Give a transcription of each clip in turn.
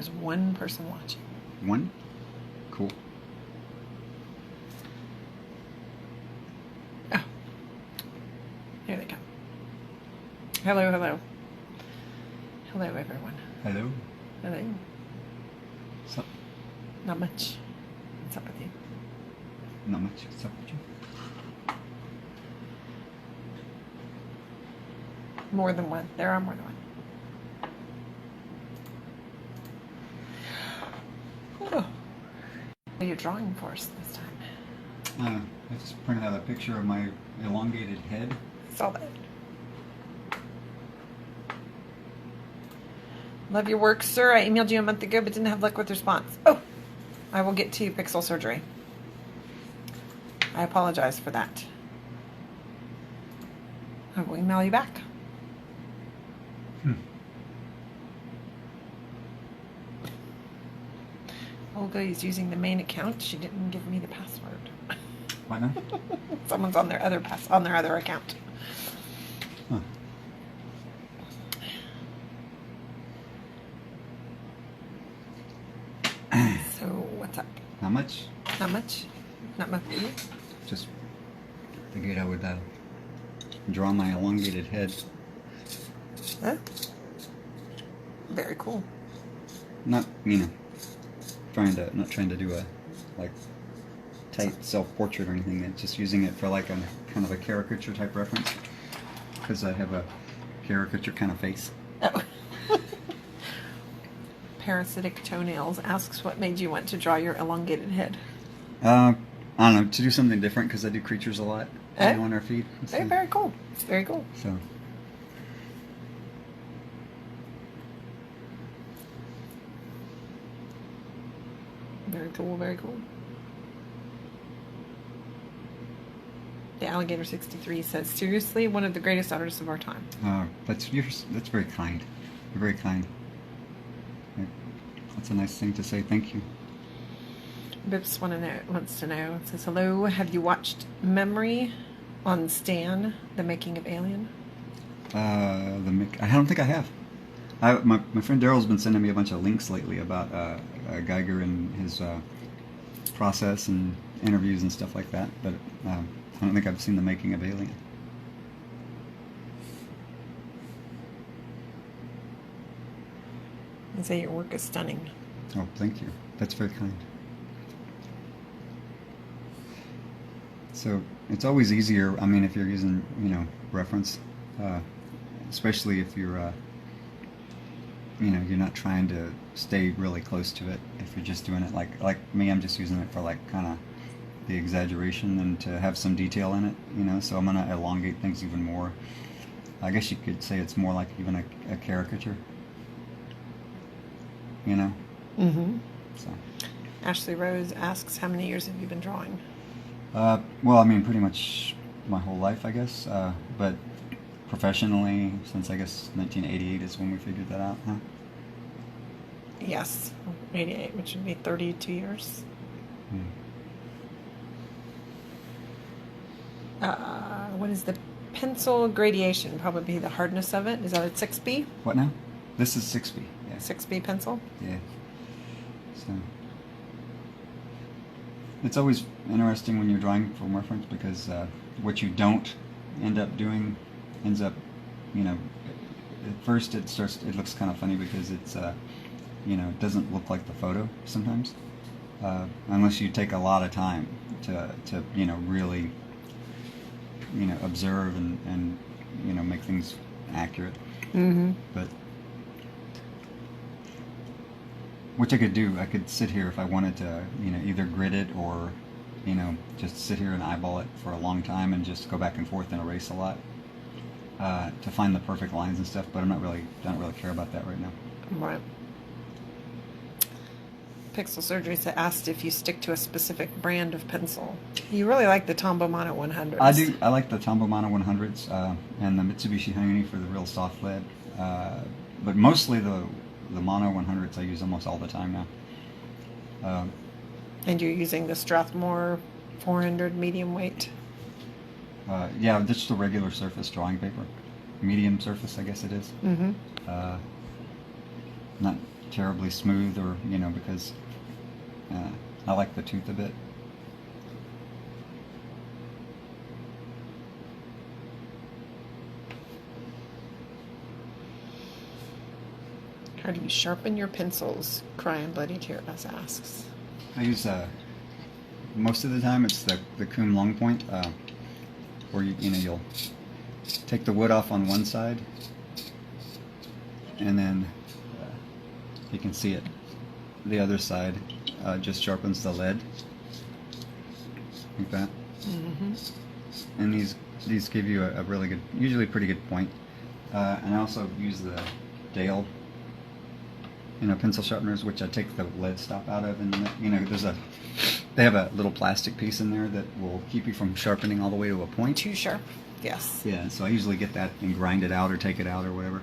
there's one person watching. One? Cool. Oh. Here they come. Hello, hello. Hello, everyone. Hello. Hello. What's up? Not much. What's up with you? Not much. What's up with you? More than one. There are more than one. Oh. What are you drawing for us this time? I just printed out a picture of my elongated head. Saw that. Love your work, sir. I emailed you a month ago, but didn't have luck with response. Oh, I will get to pixel surgery. I apologize for that. I will email you back. Olga is using the main account. She didn't give me the password. Why not? Someone's on their other account. Huh. So what's up? Not much. Not much. Not much for you. Just figured I would draw my elongated head. Huh? Very cool. Not not trying to do a tight self-portrait or anything. It's just using it for like a kind of a caricature type reference because I have a caricature kind of face. Oh. Parasitic Toenails asks what made you want to draw your elongated head. I don't know, to do something different because I do creatures a lot on our feed. So. Very cool. It's very cool. So. Very cool, very cool. The Alligator 63 says, seriously, one of the greatest artists of our time. That's very kind. You're very kind. That's a nice thing to say. Thank you. Bips wants to know. It says, hello, have you watched Memory on Stan, The Making of Alien? I don't think I have. My friend Daryl's been sending me a bunch of links lately about Geiger and his process and interviews and stuff like that, but I don't think I've seen The Making of Alien. They say your work is stunning. Oh, thank you. That's very kind. So it's always easier, I mean, if you're using, reference, especially if you're, you're not trying to stay really close to it. If you're just doing it like me, I'm just using it for like kind of the exaggeration and to have some detail in it, so I'm going to elongate things even more. I guess you could say it's more like even a caricature, Mm-hmm. So. Ashley Rose asks, how many years have you been drawing? Well, I mean, pretty much my whole life, I guess, but professionally, since I guess 1988 is when we figured that out, huh? Yes, 88, which would be 32 years. What is the pencil gradation? Probably the hardness of it. Is that a 6B? What now? This is 6B. Yeah. 6B pencil? Yeah. So it's always interesting when you're drawing from reference because what you don't end up doing ends up, at first it looks kind of funny because it's, it doesn't look like the photo sometimes, unless you take a lot of time to really, observe and make things accurate. Mm-hmm. But which I could do. I could sit here if I wanted to, either grid it or, just sit here and eyeball it for a long time and just go back and forth and erase a lot to find the perfect lines and stuff. But don't really care about that right now. Right. Pixel Surgery asked if you stick to a specific brand of pencil. You really like the Tombow Mono 100s. I do. I like the Tombow Mono 100s and the Mitsubishi Hayumi for the real soft lead. But mostly the Mono 100s I use almost all the time now. And you're using the Strathmore 400 medium weight? Yeah, just the regular surface drawing paper. Medium surface, I guess it is. Mm-hmm. Not terribly smooth, or because I like the tooth a bit. How do you sharpen your pencils? Crying Bloody Tears asks. I use most of the time it's the Kuhn long point, where you'll take the wood off on one side, and then you can see it. The other side just sharpens the lead, like that. Mm-hmm. And these give you a really good, usually pretty good point. And I also use the Dale, pencil sharpeners, which I take the lead stop out of, and they have a little plastic piece in there that will keep you from sharpening all the way to a point. Too sharp. Yes. Yeah, so I usually get that and grind it out or take it out or whatever.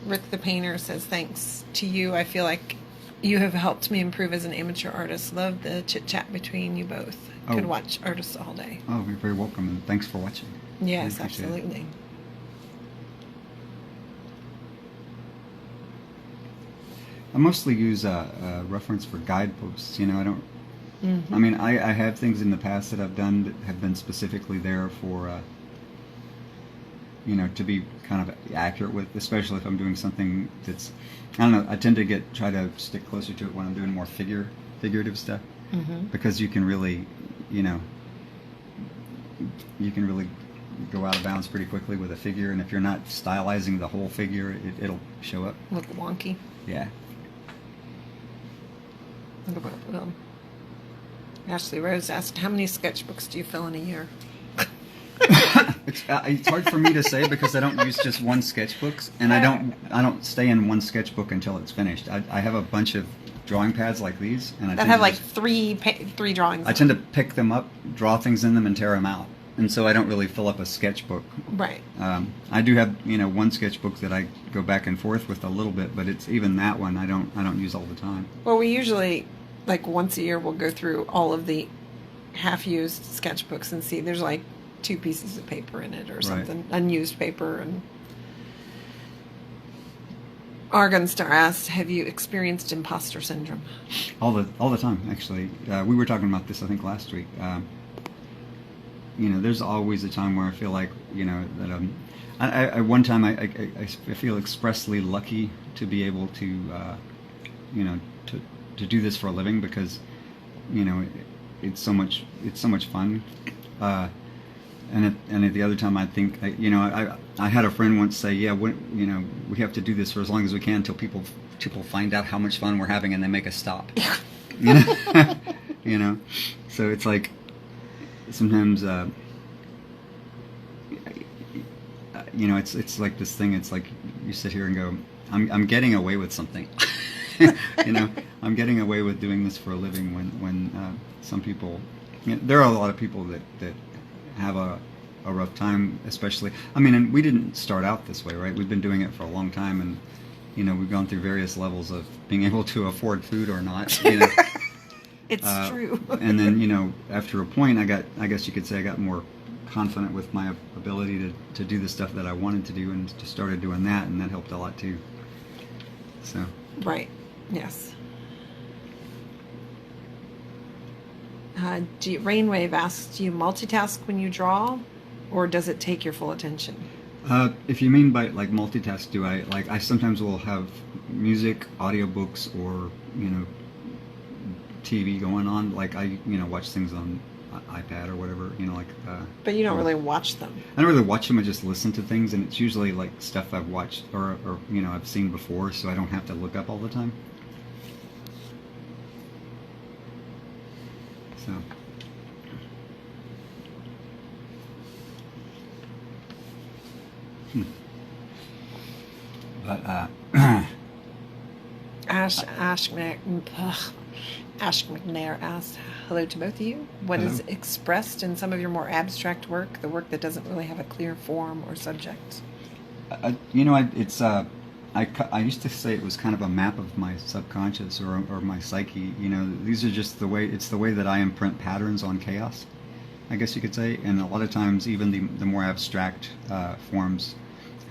Rick the Painter says, thanks to you, I feel like you have helped me improve as an amateur artist. Love the chit-chat between you both. Could watch artists all day. Oh, you're very welcome, and thanks for watching. Yes, absolutely. I mostly use a reference for guideposts. I don't. Mm-hmm. I mean, I have things in the past that I've done that have been specifically there for, to be kind of accurate with, especially if I'm doing something that's, I don't know, I tend to try to stick closer to it when I'm doing more figurative stuff, Mm-hmm. because you can really, go out of bounds pretty quickly with a figure, and if you're not stylizing the whole figure, it'll show up. Look wonky. Yeah. Ashley Rose asked, how many sketchbooks do you fill in a year? It's hard for me to say because I don't use just one sketchbook, and I don't stay in one sketchbook until it's finished. I have a bunch of drawing pads like these, and That have like three drawings. I tend to pick them up, draw things in them, and tear them out, and so I don't really fill up a sketchbook. Right. I do have one sketchbook that I go back and forth with a little bit, but it's even that one I don't use all the time. Well, we usually, like once a year, we'll go through all of the half-used sketchbooks and see there's like 2 pieces of paper in it or something, unused paper. And Argon Star asked, have you experienced imposter syndrome? All the time, actually. We were talking about this, I think, last week. There's always a time where I feel like, that I one time I feel expressly lucky to be able to, to do this for a living, because, it's so much fun. And at the other time, I think, I had a friend once say, yeah, we have to do this for as long as we can until people find out how much fun we're having and they make us stop. So it's like sometimes, it's like this thing. It's like you sit here and go, I'm getting away with something. I'm getting away with doing this for a living when some people, there are a lot of people that have a rough time, especially. I mean, and we didn't start out this way, right? We've been doing it for a long time, and we've gone through various levels of being able to afford food or not. It's true. And then after a point, I guess you could say I got more confident with my ability to do the stuff that I wanted to do, and just started doing that, and that helped a lot too. So. Right. Yes. Rainwave asks, do you multitask when you draw, or does it take your full attention? If you mean by like multitask, I sometimes will have music, audiobooks, or TV going on. Like I watch things on iPad or whatever. But you don't really watch them. I don't really watch them. I just listen to things, and it's usually like stuff I've watched or I've seen before, so I don't have to look up all the time. So. But Ash McNair asked, hello to both of you. What is expressed in some of your more abstract work, the work that doesn't really have a clear form or subject? I used to say it was kind of a map of my subconscious or my psyche. These are just the way that I imprint patterns on chaos, I guess you could say. And a lot of times, even the more abstract forms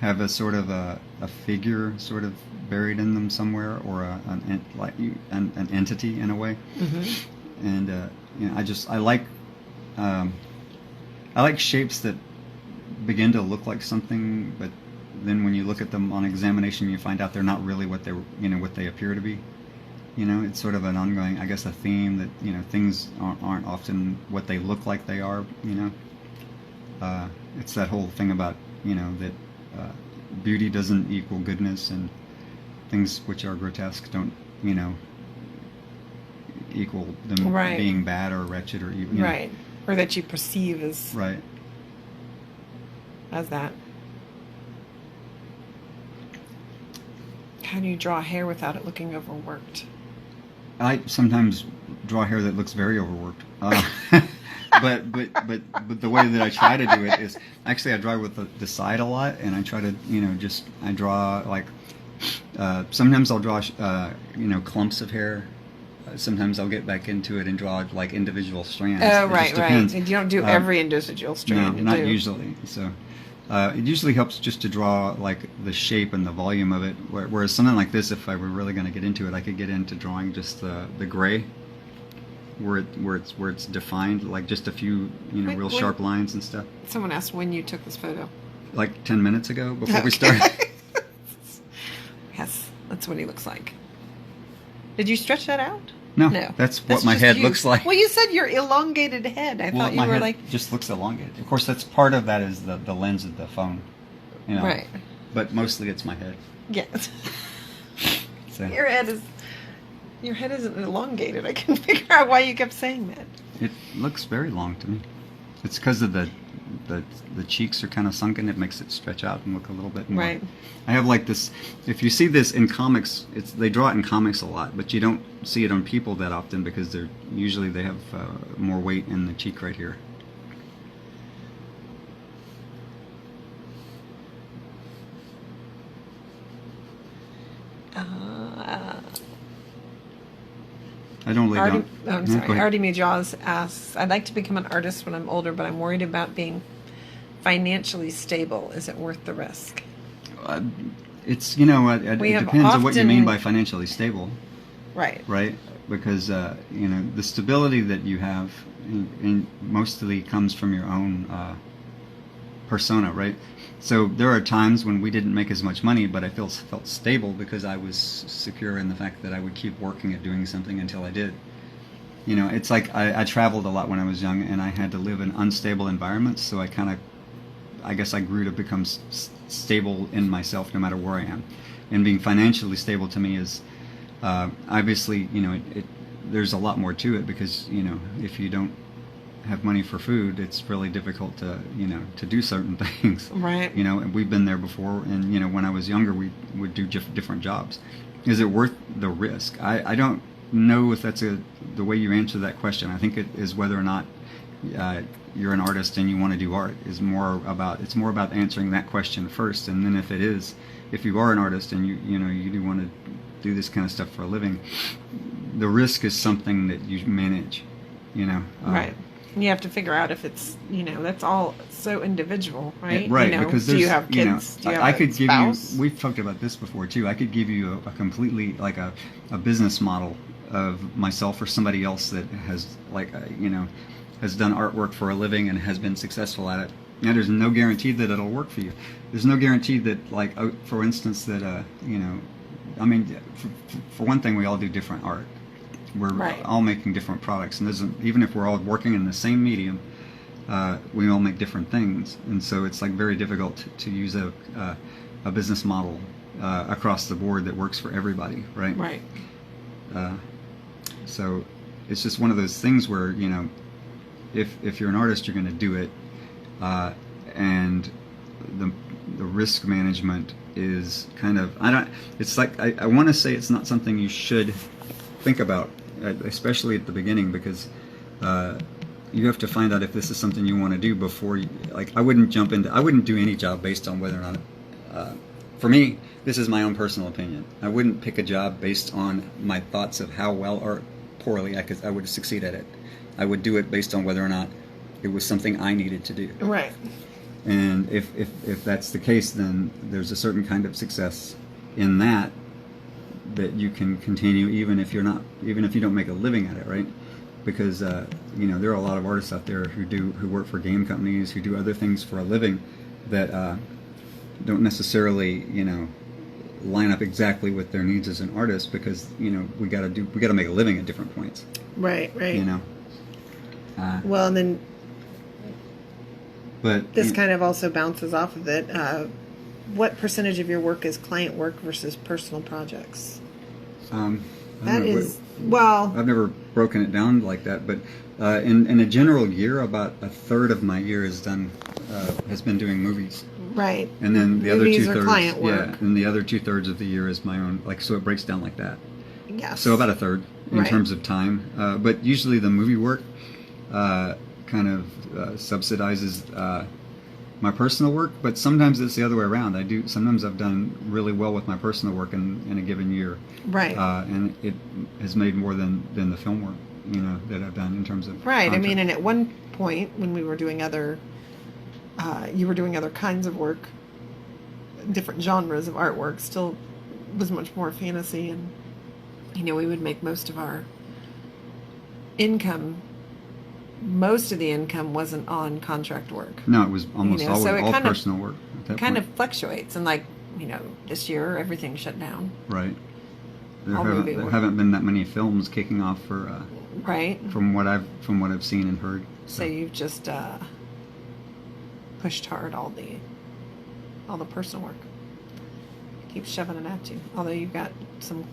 have a sort of a figure sort of buried in them somewhere, or an entity in a way. Mm-hmm. And I like shapes that begin to look like something, but then when you look at them on examination, you find out they're not really what they appear to be. It's sort of an ongoing, I guess, a theme that things aren't often what they look like they are. It's that whole thing about that beauty doesn't equal goodness, and things which are grotesque don't equal them Right. being bad or wretched or even Right. Or that you perceive as right. that. How do you draw hair without it looking overworked? I sometimes draw hair that looks very overworked. But the way that I try to do it is actually I draw with the side a lot, and I try to I draw like sometimes I'll draw clumps of hair. Sometimes I'll get back into it and draw like individual strands. Oh, It right, just depends. right. And you don't do every individual strand. No, not do. usually. So it usually helps just to draw like the shape and the volume of it. Whereas something like this, if I were really going to get into it, I could get into drawing just the gray, where it's defined, like just a few real sharp lines and stuff. Someone asked when you took this photo. Like 10 minutes ago before we started. Yes, that's what he looks like. Did you stretch that out? No, that's what my just head you. looks like. Well, you said your elongated head. I thought you my were head like just looks elongated. Of course, that's part of that is the lens of the phone, right. But mostly it's my head. Yes. So Your head isn't elongated. I couldn't figure out why you kept saying that. it looks very long to me. It's because of the cheeks are kind of sunken. It makes it stretch out and look a little bit more. Right. I have like this. If you see this in comics, they draw it in comics a lot, but you don't see it on people that often because they have more weight in the cheek right here. I don't lay down. I'm No, sorry. go ahead. Artie Mujaws asks, I'd like to become an artist when I'm older, but I'm worried about being financially stable. Is it worth the risk? It's it depends on what you mean by financially stable, Right. right? Because the stability that you have mostly comes from your own persona, right? So there are times when we didn't make as much money, but I felt stable because I was secure in the fact that I would keep working at doing something until I did. It's like I traveled a lot when I was young, and I had to live in unstable environments, so I guess I grew to become stable in myself no matter where I am. And being financially stable to me is obviously, there's a lot more to it because, if you don't have money for food, it's really difficult to do certain things. Right. And we've been there before, and when I was younger, we would do different jobs. Is it worth the risk? I don't know if that's the way you answer that question. I think it is whether or not you're an artist and you want to do art. It's more about answering that question first, and then if you are an artist and you do want to do this kind of stuff for a living, the risk is something that you manage. Right. You have to figure out if it's, that's all so individual, right? Right, because do you have kids? Do you have I a could spouse? give you, we've talked about this before too, I could give you a completely, like a business model of myself or somebody else that has, has done artwork for a living and has been successful at it. And there's no guarantee that it'll work for you. There's no guarantee that, for instance, that, for one thing, we all do different art. We're Right. all making different products, and even if we're all working in the same medium, we all make different things, and so it's very difficult to use a business model across the board that works for everybody, right? Right. So it's just one of those things where if you're an artist, you're going to do it, and the risk management is kind of I want to say it's not something you should think about, especially at the beginning, because you have to find out if this is something you want to do before you, I wouldn't do any job based on whether or not, for me, this is my own personal opinion. I wouldn't pick a job based on my thoughts of how well or poorly I would succeed at it. I would do it based on whether or not it was something I needed to do. Right. And if that's the case, then there's a certain kind of success in that that you can continue even if you don't make a living at it, right? Because there are a lot of artists out there who work for game companies, who do other things for a living that don't necessarily line up exactly with their needs as an artist, because we got to make a living at different points. Right. Well, and then but this kind of also bounces off of it. What percentage of your work is client work versus personal projects? I've never broken it down like that, but in a general year, about a third of my year has been doing movies. Right. And then the movies other 2/3, client work. yeah, and the other 2/3 of the year is my own. So it breaks down like that. Yes. So about a third in Right. terms of time, but usually the movie work kind of subsidizes my personal work, but sometimes it's the other way around. Sometimes I've done really well with my personal work in a given year. Right. And it has made more than the film work, that I've done in terms of Right. content. I mean, and at one point when we were doing you were doing other kinds of work, different genres of artwork, still was much more fantasy, and we would make most of our income. Most of the income wasn't on contract work. No, it was almost always so it all kind of- personal work. At that It kind point. of fluctuates, and this year everything shut down. Right. There all movie haven't, work. haven't been that many films kicking off for Right. from what I've seen and heard. So you've just pushed hard all the personal work. Keep shoving it at you. Although you've got some.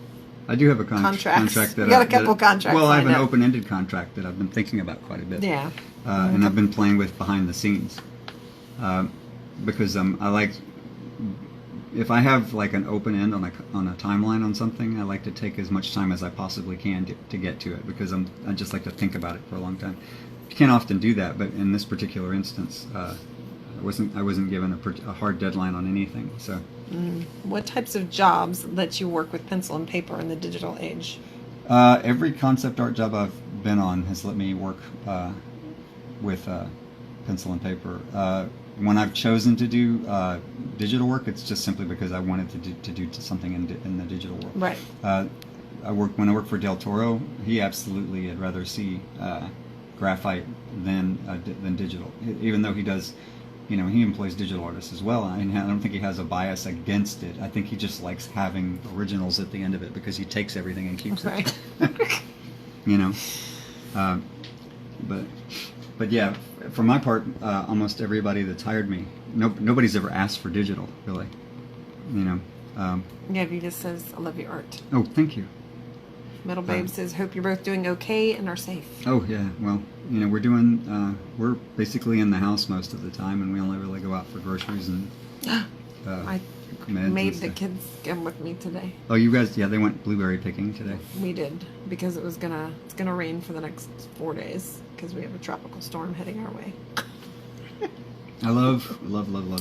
I do have a Contracts. contract that You got a couple contracts Well, I have lined an up. open-ended contract that I've been thinking about quite a bit. Yeah. And I've been playing with behind the scenes, because I like, if I have like an open end on a timeline on something, I like to take as much time as I possibly can to get to it, because I just like to think about it for a long time. You can't often do that, but in this particular instance, I wasn't given a hard deadline on anything. So What types of jobs let you work with pencil and paper in the digital age? every concept art job I've been on has let me work with pencil and paper. When I've chosen to do digital work, it's just simply because I wanted to do something in the digital world. Right. When I worked for Del Toro, he absolutely had rather see graphite than digital, even though he does. He employs digital artists as well. I don't think he has a bias against it. I think he just likes having originals at the end of it, because he takes everything and keeps Right. it. But yeah, for my part, almost everybody that's hired me, nobody's ever asked for digital, really. Yeah, Vita says, I love your art. Oh, thank you. Metal Babe says, hope you're both doing okay and are safe. Oh yeah, well, we're basically in the house most of the time, and we only really go out for groceries and I meds and made the stuff. kids come with me today. Oh, you guys, yeah, they went blueberry picking today. We did, because it's gonna rain for the next 4 days, because we have a tropical storm heading our way. I love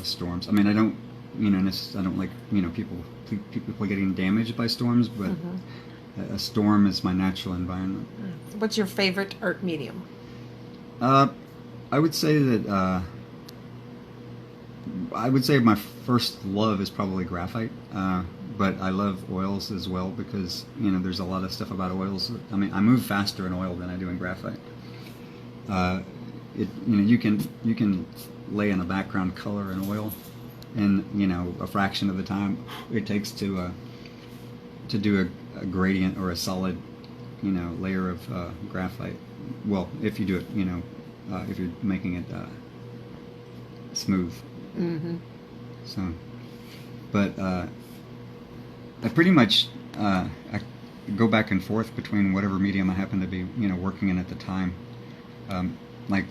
storms. I mean, I don't, I don't like, people getting damaged by storms, but a storm is my natural environment. What's your favorite art medium? I would say that my first love is probably graphite, but I love oils as well, because there's a lot of stuff about oils. I mean, I move faster in oil than I do in graphite. You can lay in a background color in oil, and a fraction of the time it takes to do a gradient or a solid layer of graphite. Well, if you do it, if you're making it smooth. Mm-hmm. So, but I pretty much I go back and forth between whatever medium I happen to be working in at the time. Like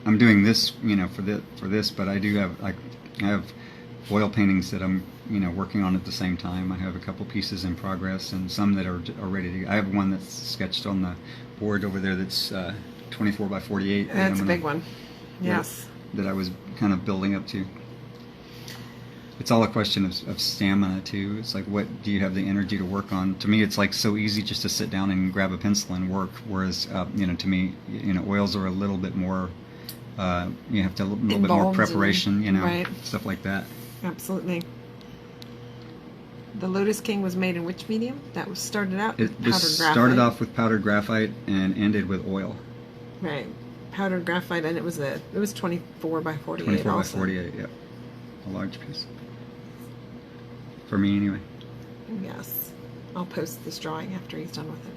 I'm doing this for this, but I do have I have oil paintings that I'm working on at the same time. I have a couple pieces in progress, and some that are ready to go. I have one that's sketched on the board over there that's 24 by 48. That's a big one. Yes. That I was kind of building up to. It's all a question of stamina too. It's like, what do you have the energy to work on? To me, it's like so easy just to sit down and grab a pencil and work. Whereas, to me, oils are a little bit more. You have to a little bit more Involved preparation. right. Stuff like that. Absolutely. The Lotus King was made in which medium? That was started out It with powdered was graphite. started off with powdered graphite and ended with oil. Right. Powdered graphite, and it was 24 by 48 24 by also. 48, yep. A large piece. For me, anyway. Yes. I'll post this drawing after he's done with it.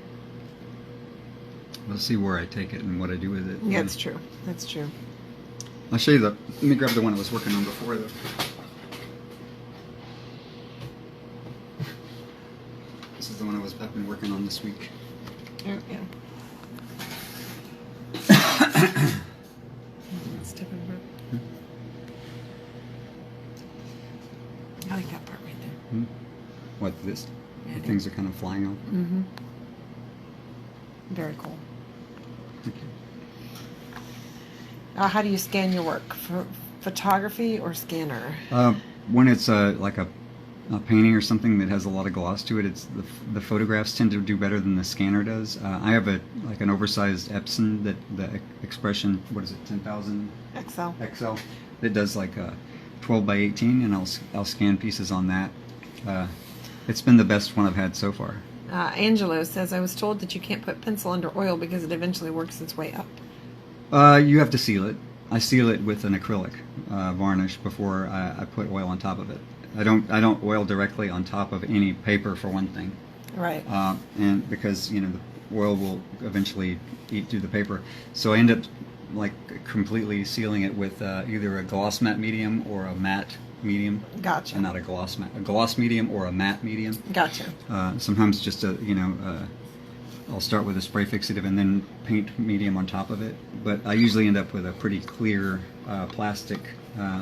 We'll see where I take it and what I do with it. Yeah, that's true. That's true. I'll show you let me grab the one I was working on before though. This is the one I've been working on this week. Oh, yeah. Step over. I like that part right there. What, this? Yeah, The things are kind of flying off. Mm-hmm. Very cool. Okay. How do you scan your work? For photography or scanner? When it's like a painting or something that has a lot of gloss to it, it's the photographs tend to do better than the scanner does. I have an oversized Epson that the expression, what is it, 10,000 XL. that does like 12 by 18, and I'll scan pieces on that. It's been the best one I've had so far. Angelo says, I was told that you can't put pencil under oil because it eventually works its way up. You have to seal it. I seal it with an acrylic varnish before I put oil on top of it. I don't oil directly on top of any paper for one thing. Right. And because the oil will eventually eat through the paper, so I end up like completely sealing it with either a gloss matte medium or a matte medium. Gotcha. And not a gloss matte, a gloss medium or a matte medium. Gotcha. Sometimes just I'll start with a spray fixative and then paint medium on top of it. But I usually end up with a pretty clear plastic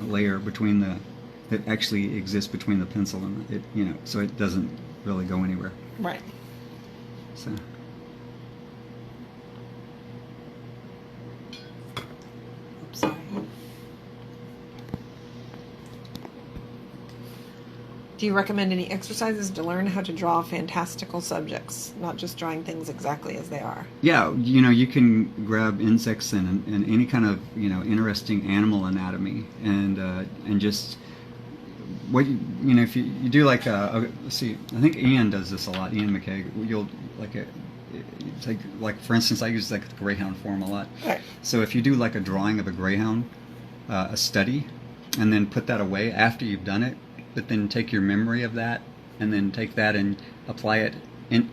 layer between that actually exists between the pencil and it, so it doesn't really go anywhere. Right. So. Oops, sorry. Do you recommend any exercises to learn how to draw fantastical subjects, not just drawing things exactly as they are? Yeah, you can grab insects and any kind of interesting animal anatomy and just what if you do like let's see, I think Ian does this a lot. Ian McKay, you'll like for instance, I use like the greyhound form a lot. Right. So if you do like a drawing of a greyhound, a study, and then put that away after you've done it. But then take your memory of that, and then take that and apply it, and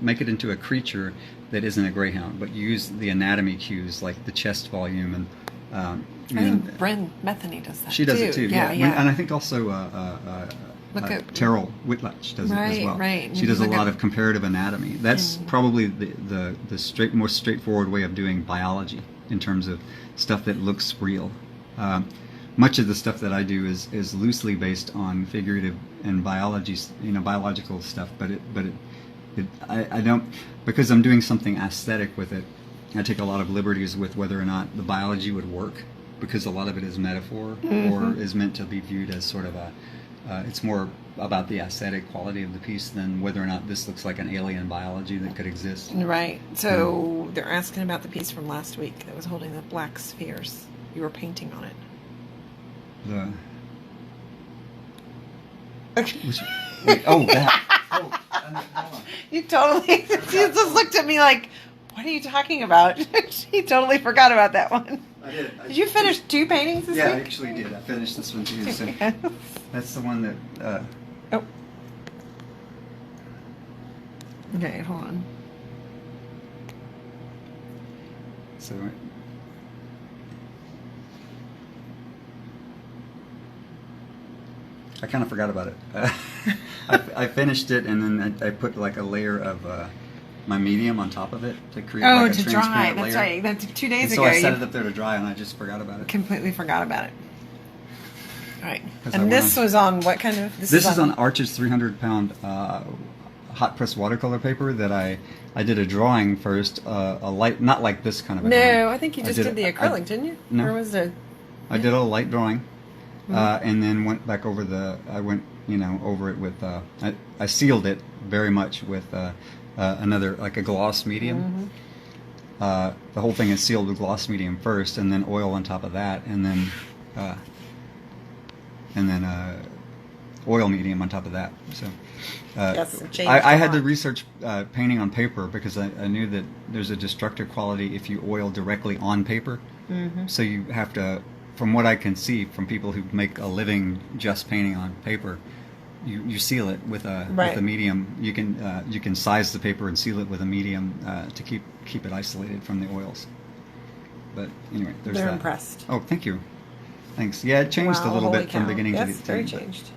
make it into a creature that isn't a greyhound, but use the anatomy cues like the chest volume and. I think Bren Metheny does that. She does it too. Yeah. And I think also Terrell Whitlatch does it as well. Right. She does a lot of comparative anatomy. That's probably the most straightforward way of doing biology in terms of stuff that looks real. Much of the stuff that I do is loosely based on figurative and biological stuff, but I don't, because I'm doing something aesthetic with it. I take a lot of liberties with whether or not the biology would work, because a lot of it is metaphor or is meant to be viewed as sort of it's more about the aesthetic quality of the piece than whether or not this looks like an alien biology that could exist. Right. So they're asking about the piece from last week that was holding the black spheres. You were painting on it. Wait, that. Hold on. You totally just looked at me like, what are you talking about? He totally forgot about that one. I did. Did you finish 2 paintings this week? Yeah, I week? actually did. I finished this one too. So that's the one that. Oh. Okay, hold on. So. I kind of forgot about it. I finished it, and then I put like a layer of my medium on top of it to create like a transparent dry. That's layer. right. That's 2 days and ago. So I set it up there to dry, and I just forgot about it. Completely forgot about it. All right. 'Cause And this was on what kind of? This is on Arch's 300-pound hot press watercolor paper that I did a drawing first, a light, not like this kind of a drawing. No, I think you just did the acrylic, didn't you? No. Or was it? I did a light drawing. And then went back over over it with, I sealed it very much with another, like a gloss medium. The whole thing is sealed with gloss medium first, and then oil on top of that, and then oil medium on top of that. So Yes, it changed I a had to lot. research painting on paper because I knew that there's a destructive quality if you oil directly on paper. Mm-hmm. So you have to, from what I can see from people who make a living just painting on paper, you seal it with a Right. medium. You can size the paper and seal it with a medium to keep it isolated from the oils. But anyway, there's They're that. impressed. Oh, thank you. Thanks. Yeah, it changed a Wow, little holy bit from cow. beginning Yes, to very end. changed.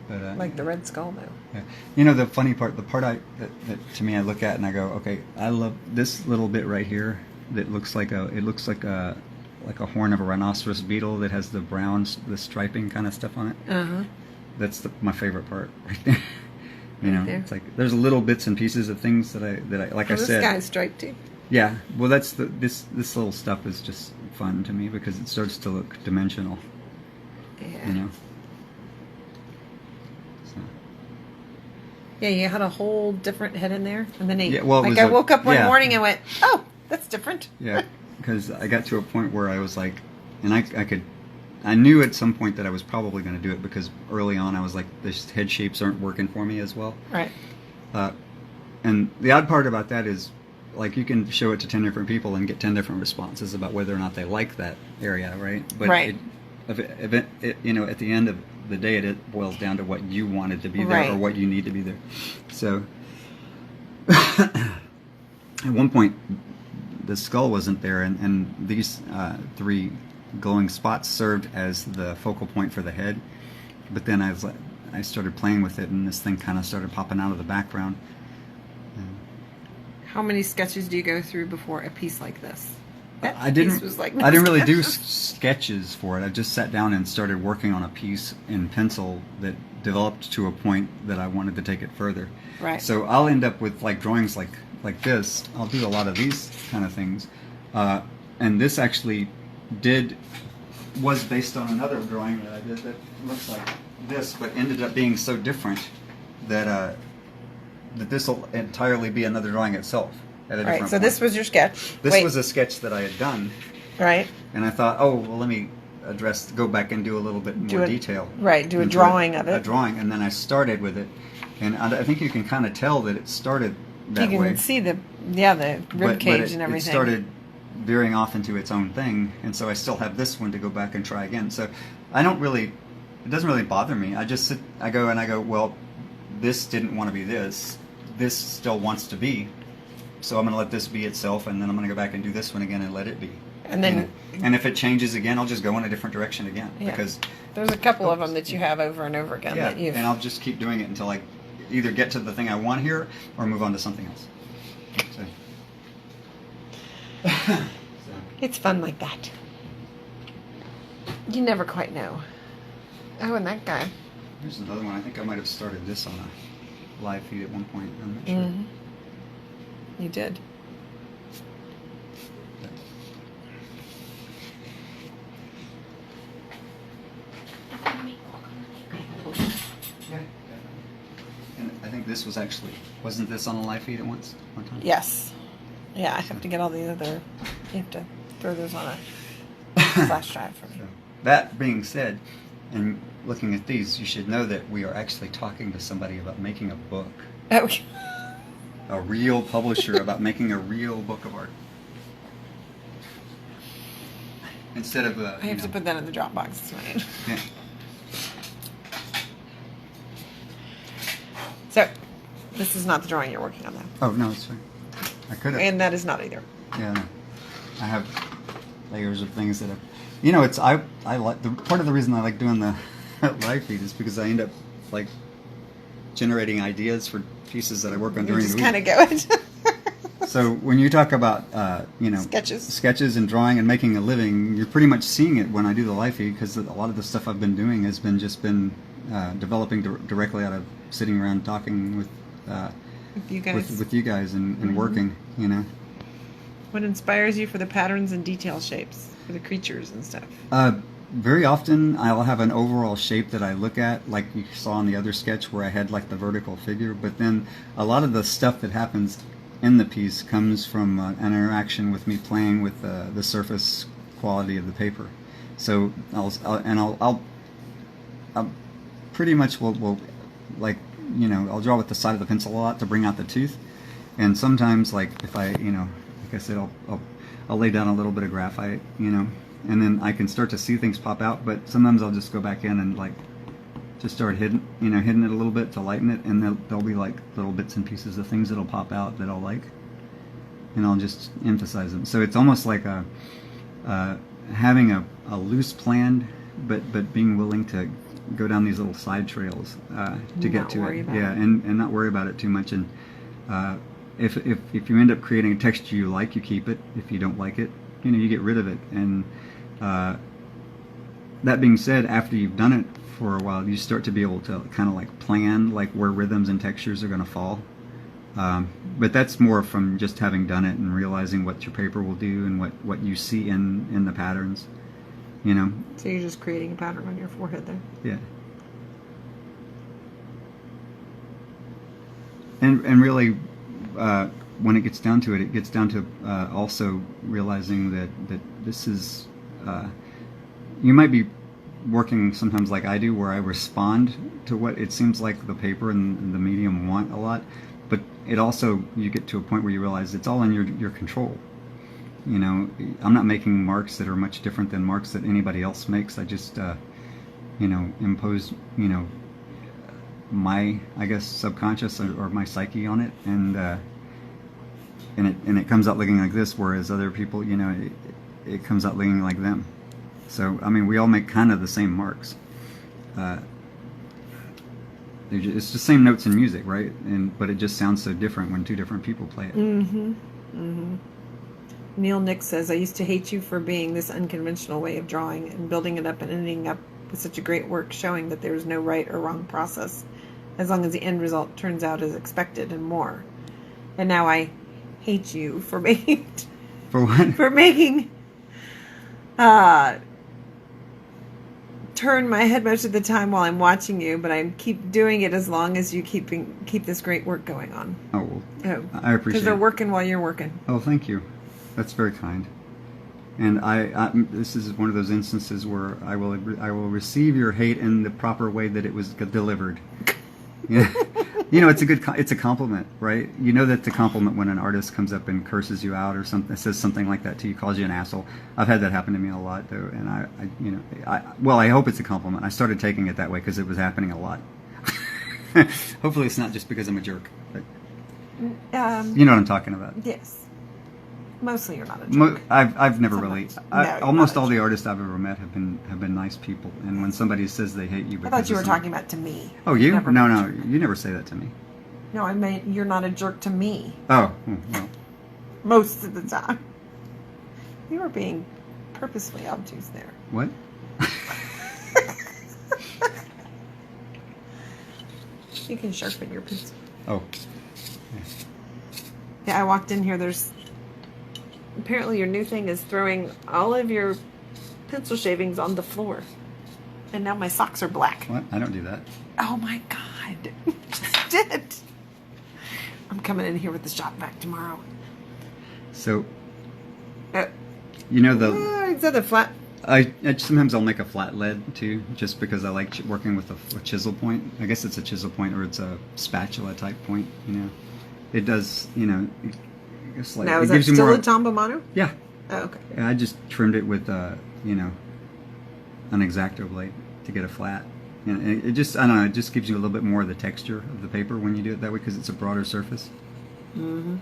But, Like the Red Skull now. yeah. You know, the funny part, the part that to me I look at and I go, okay, I love this little bit right here that looks like a horn of a rhinoceros beetle that has the brown, the striping kind of stuff on it. Uh-huh. That's my favorite part right there. You know, Right there. it's like there's little bits and pieces of things that I like I This said. guy's striped too. Yeah, well, that's this little stuff is just fun to me because it starts to look dimensional. Yeah. You know. So. Yeah, you had a whole different head in there, and then Yeah, well, it like was I a- woke up one yeah. morning and went, "Oh, that's different." Yeah, because I got to a point where I was like, and I knew at some point that I was probably going to do it because early on I was like, the head shapes aren't working for me as well. Right. And the odd part about that is, like, you can show it to 10 different people and get 10 different responses about whether or not they like that area, right? But Right. you know, at the end of the day, it boils down to what you wanted to be there Right. or what you need to be there. So, at one point, the skull wasn't there, and these three glowing spots served as the focal point for the head. But then I started playing with it, and this thing kind of started popping out of the background. How many sketches do you go through before a piece like this? That I didn't. piece was like I didn't really this. do sketches for it. I just sat down and started working on a piece in pencil that developed to a point that I wanted to take it further. Right. So I'll end up with like drawings like this. I'll do a lot of these kind of things, and this actually was based on another drawing that I did that looks like this, but ended up being so different that that this will entirely be another drawing itself at a different Right. So point. this was your sketch. This Wait. was a sketch that I had done, right. and I thought, oh, well, let me go back and do a little bit more detail. Right. Do a into drawing of A it. drawing, and then I started with it, and I think you can kind of tell that it started that You can way. see the rib but cage it, and everything. It started veering off into its own thing, and so I still have this one to go back and try again. So I don't really, it doesn't really bother me. I just sit, I go, well, this didn't want to be this. This still wants to be. So I'm going to let this be itself, and then I'm going to go back and do this one again and let it be. And then And if it changes again, I'll just go in a different direction again. Yeah. Because there's a couple of them that you have over and over again. yeah, That you've, and I'll just keep doing it until I either get to the thing I want here or move on to something else. So. It's fun like that. You never quite know. Oh, and that guy. Here's another one. I think I might have started this on a live feed at one point. I'm not sure. Mm-hmm. You did. Yeah. And I think this was actually, wasn't this on a live feed at one time? Yes. Yeah, I have to get all the other. You have to throw those on a flash drive for me. So, that being said, and looking at these, you should know that we are actually talking to somebody about making a book. Oh. A real publisher about making a real book of art. Instead of I have to put that in the Dropbox. It's mine. Yeah. So, this is not the drawing you're working on, though. Oh no, it's fine. I could have. And that is not either. Yeah, no. I have layers of things that have. You know, it's I like the part of the reason I like doing the live feed is because I end up like generating ideas for pieces that I work on You're during just the kind week. of going. So when you talk about you know Sketches and drawing and making a living, you're pretty much seeing it when I do the live feed because a lot of the stuff I've been doing has been developing directly out of sitting around talking with you guys. with you guys and Mm-hmm. working, you know. What inspires you for the patterns and detail shapes for the creatures and stuff? Very often I'll have an overall shape that I look at, like you saw in the other sketch where I had like the vertical figure, but then a lot of the stuff that happens in the piece comes from an interaction with me playing with the surface quality of the paper. So I'll pretty much will like, I'll draw with the side of the pencil a lot to bring out the tooth. And sometimes, like, if I, like I said, I'll lay down a little bit of graphite, and then I can start to see things pop out. But sometimes I'll just go back in and, like, just start hitting it a little bit to lighten it, and there'll be, like, little bits and pieces of things that'll pop out that I'll like, and I'll just emphasize them. So it's almost like having a loose plan, but being willing to go down these little side trails to get to it. Yeah, and not worry about it too much. And if you end up creating a texture you like, you keep it. If you don't like it, you get rid of it. And that being said, after you've done it for a while, you start to be able to kind of like plan like where rhythms and textures are going to fall. But that's more from just having done it and realizing what your paper will do and what you see in the patterns. So you're just creating a pattern on your forehead there. Yeah. And really, when it gets down to it, gets down to also realizing that this is, you might be working sometimes like I do, where I respond to what it seems like the paper and the medium want a lot, but it also, you get to a point where you realize it's all in your control. I'm not making marks that are much different than marks that anybody else makes. I just, impose, my, I guess, subconscious or my psyche on it, and it comes out looking like this, whereas other people, it comes out looking like them. So, I mean, we all make kind of the same marks. It's the same notes in music, right? But it just sounds so different when two different people play it. Mm-hmm. Mm-hmm. Neil Nick says, I used to hate you for being this unconventional way of drawing and building it up and ending up with such a great work showing that there is no right or wrong process as long as the end result turns out as expected and more. And now I hate you for making... For what? For making... turn my head most of the time while I'm watching you, but I keep doing it as long as you keep this great work going on. Oh, well, I appreciate it. Because they're working while you're working. Oh, thank you. That's very kind. And I this is one of those instances where I will receive your hate in the proper way that it was delivered. Yeah. It's a compliment, right? You know that's a compliment when an artist comes up and curses you out or something, says something like that to you, calls you an asshole. I've had that happen to me a lot, though, and I hope it's a compliment. I started taking it that way because it was happening a lot. Hopefully, it's not just because I'm a jerk. But you know what I'm talking about. Yes. Mostly, you're not a jerk. I've never really. Almost all jerk. the artists I've ever met have been nice people. And when somebody says they hate you, because I thought you were talking about to me. Oh, you? No, you never say that to me. No, I mean you're not a jerk to me. Oh, well. Most of the time. You were being purposely obtuse there. What? You can sharpen your pencil. Oh. Yeah, I walked in here. There's apparently your new thing is throwing all of your pencil shavings on the floor, and now my socks are black. What? I don't do that. Oh my god! You just did. I'm coming in here with the shop vac tomorrow. So, the it's other flat. I sometimes I'll make a flat lead too, just because I like working with a chisel point. I guess it's a chisel point or it's a spatula type point. It does. It's like, now it is gives that you still more, a Tombow Mono? Yeah. Oh, okay. I just trimmed it with an X-Acto blade to get a flat. And it just, I don't know, it just gives you a little bit more of the texture of the paper when you do it that way because it's a broader surface. Mm-hmm.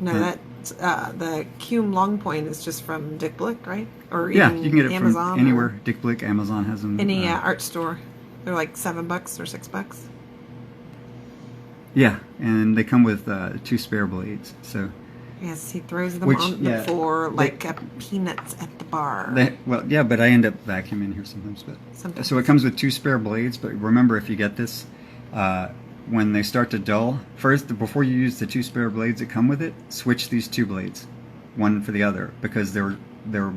No, that's the Cume Long Point is just from Dick Blick, right? Or yeah, even you can get it Amazon from anywhere. Dick Blick, Amazon has them. Any art store. They're like $7 or $6. Yeah, and they come with 2 spare blades. So. Yes, he throws them on the floor like peanuts at the bar. Yeah, but I end up vacuuming here sometimes. But so it comes with 2 spare blades. But remember, if you get this, when they start to dull, first before you use the 2 spare blades that come with it, switch these 2 blades, one for the other, because they're